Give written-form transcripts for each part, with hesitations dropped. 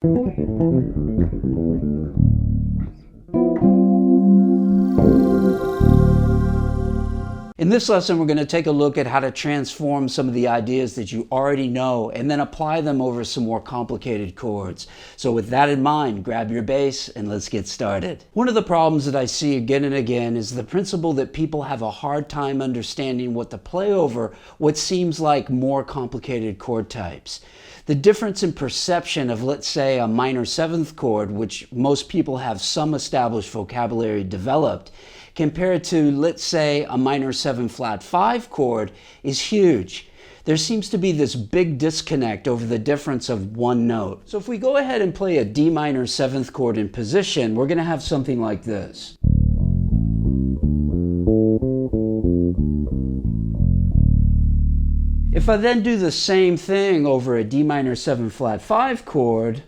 In this lesson, we're going to take a look at how to transform some of the ideas that you already know and then apply them over some more complicated chords. So with that in mind, grab your bass and let's get started. One of the problems that I see again and again is the principle that people have a hard time understanding what to play over what seems like more complicated chord types. The difference in perception of, let's say, a minor seventh chord, which most people have some established vocabulary developed, compared to, let's say, a minor 7 flat 5 chord is huge. There seems to be this big disconnect over the difference of one note. So if we go ahead and play a D minor 7th chord in position, we're going to have something like this. If I then do the same thing over a D minor 7 flat 5 chord,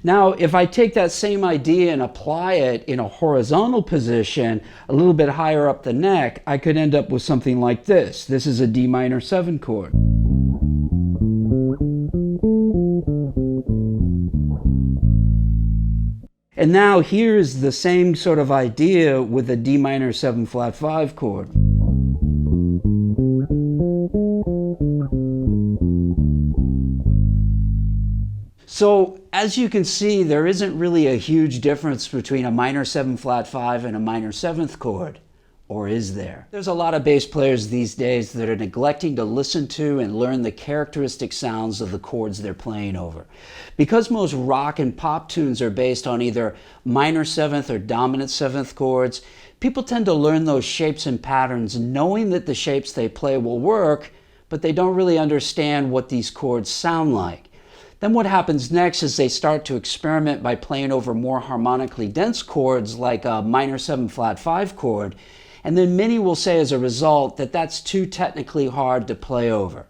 now, if I take that same idea and apply it in a horizontal position, a little bit higher up the neck, I could end up with something like this. This is a D minor 7 chord. And now here's the same sort of idea with a D minor 7 flat 5 chord. So as you can see, there isn't really a huge difference between a minor 7 flat 5 and a minor 7th chord, or is there? There's a lot of bass players these days that are neglecting to listen to and learn the characteristic sounds of the chords they're playing over. Because most rock and pop tunes are based on either minor 7th or dominant 7th chords, people tend to learn those shapes and patterns knowing that the shapes they play will work, but they don't really understand what these chords sound like. Then what happens next is they start to experiment by playing over more harmonically dense chords like a minor 7 flat 5 chord, and then many will say as a result that that's too technically hard to play over.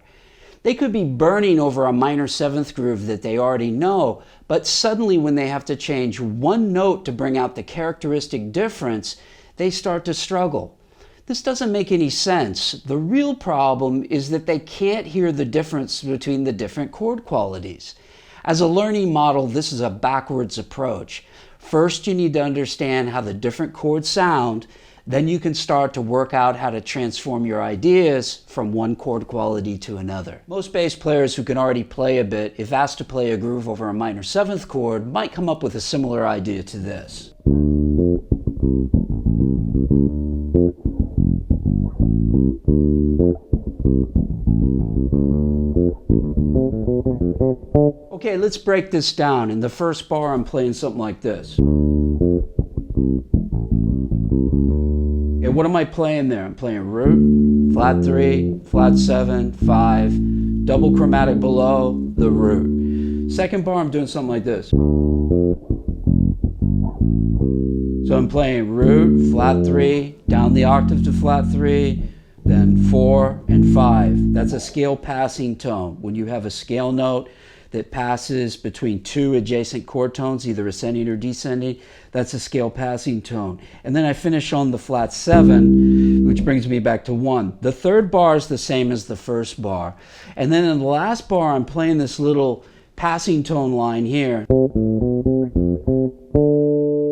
They could be burning over a minor 7th groove that they already know, but suddenly when they have to change one note to bring out the characteristic difference, they start to struggle. This doesn't make any sense. The real problem is that they can't hear the difference between the different chord qualities. As a learning model, this is a backwards approach. First, you need to understand how the different chords sound, then you can start to work out how to transform your ideas from one chord quality to another. Most bass players who can already play a bit, if asked to play a groove over a minor 7th chord, might come up with a similar idea to this. Okay, let's break this down. In the first bar, I'm playing something like this. Okay, what am I playing there? I'm playing root, flat 3, flat 7, 5, double chromatic below, the root. Second bar, I'm doing something like this. So I'm playing root, flat 3, down the octave to flat 3, then 4 and 5. That's a scale passing tone. When you have a scale note that passes between two adjacent chord tones, either ascending or descending, that's a scale passing tone. And then I finish on the flat 7, which brings me back to 1. The third bar is the same as the first bar. And then in the last bar, I'm playing this little passing tone line here.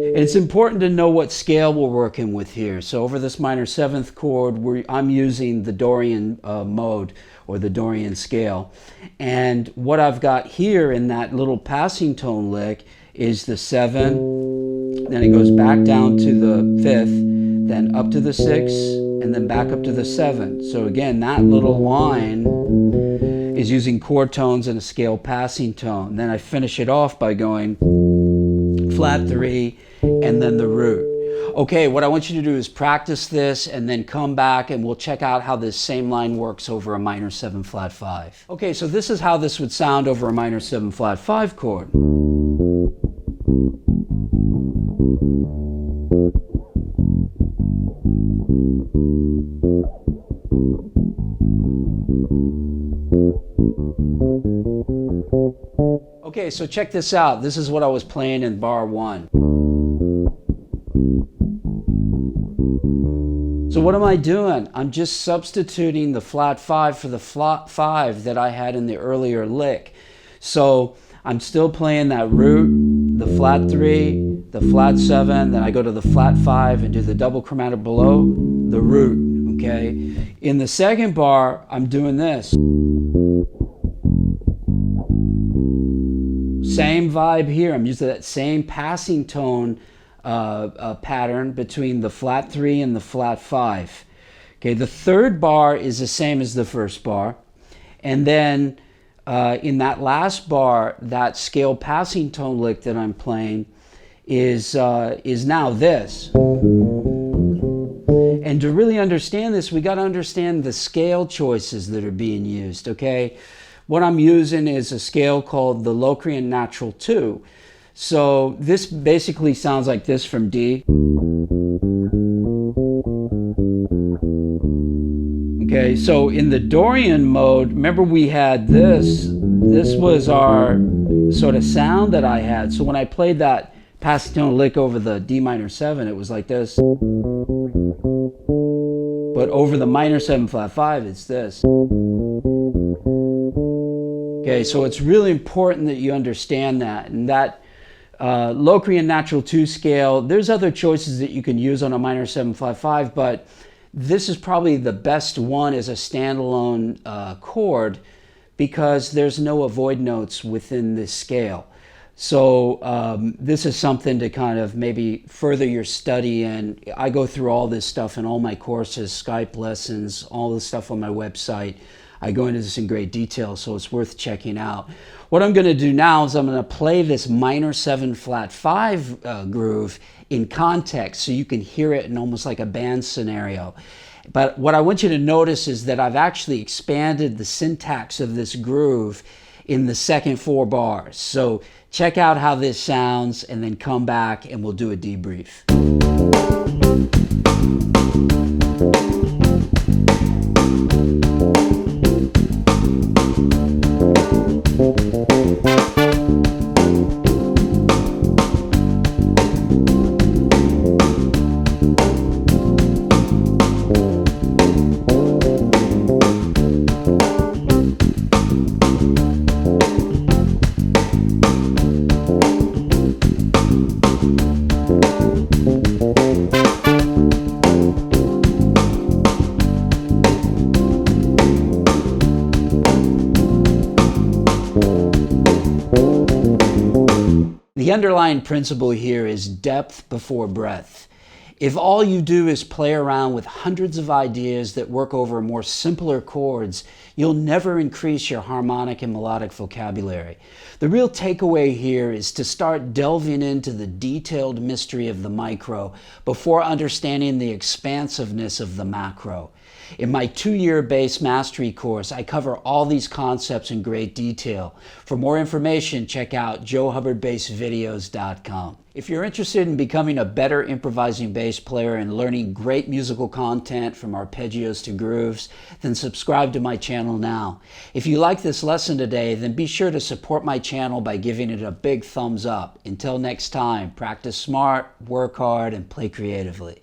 And it's important to know what scale we're working with here. So over this minor 7th chord, I'm using the Dorian mode, or the Dorian scale. And what I've got here in that little passing tone lick is the 7, then it goes back down to the 5th, then up to the 6, and then back up to the 7. So again, that little line is using chord tones and a scale passing tone. Then I finish it off by going flat 3, and then the root. Okay, what I want you to do is practice this and then come back and we'll check out how this same line works over a minor 7 flat 5. Okay, so this is how this would sound over a minor 7 flat 5 chord. Okay, so check this out. This is what I was playing in bar 1. So what am I doing? I'm just substituting the flat 5 for the flat 5 that I had in the earlier lick. So I'm still playing that root, the flat 3, the flat 7, then I go to the flat 5 and do the double chromatic below, the root, okay? In the second bar, I'm doing this. Same vibe here. I'm using that same passing tone pattern between the flat 3 and the flat 5. Okay, the third bar is the same as the first bar. And then in that last bar, that scale passing tone lick that I'm playing is now this. And to really understand this, we got to understand the scale choices that are being used, okay? What I'm using is a scale called the Locrian Natural 2. So this basically sounds like this from D. Okay, so in the Dorian mode, remember we had this. This was our sort of sound that I had. So when I played that passing tone lick over the D minor 7, it was like this. But over the minor 7 flat 5, it's this. Okay, so it's really important that you understand that. And that Locrian Natural 2 scale, there's other choices that you can use on a minor 7 flat 5, but this is probably the best one as a standalone chord because there's no avoid notes within this scale. So this is something to kind of maybe further your study, and I go through all this stuff in all my courses, Skype lessons, all the stuff on my website. I go into this in great detail, so it's worth checking out. What I'm going to do now is I'm going to play this minor 7 flat 5 groove in context so you can hear it in almost like a band scenario. But what I want you to notice is that I've actually expanded the syntax of this groove in the second 4 bars. So check out how this sounds and then come back and we'll do a debrief. The underlying principle here is depth before breadth. If all you do is play around with hundreds of ideas that work over more simpler chords, you'll never increase your harmonic and melodic vocabulary. The real takeaway here is to start delving into the detailed mystery of the micro before understanding the expansiveness of the macro. In my 2-year bass mastery course, I cover all these concepts in great detail. For more information, check out joehubbardbassvideos.com. If you're interested in becoming a better improvising bass player and learning great musical content from arpeggios to grooves, then subscribe to my channel now. If you like this lesson today, then be sure to support my channel by giving it a big thumbs up. Until next time, practice smart, work hard, and play creatively.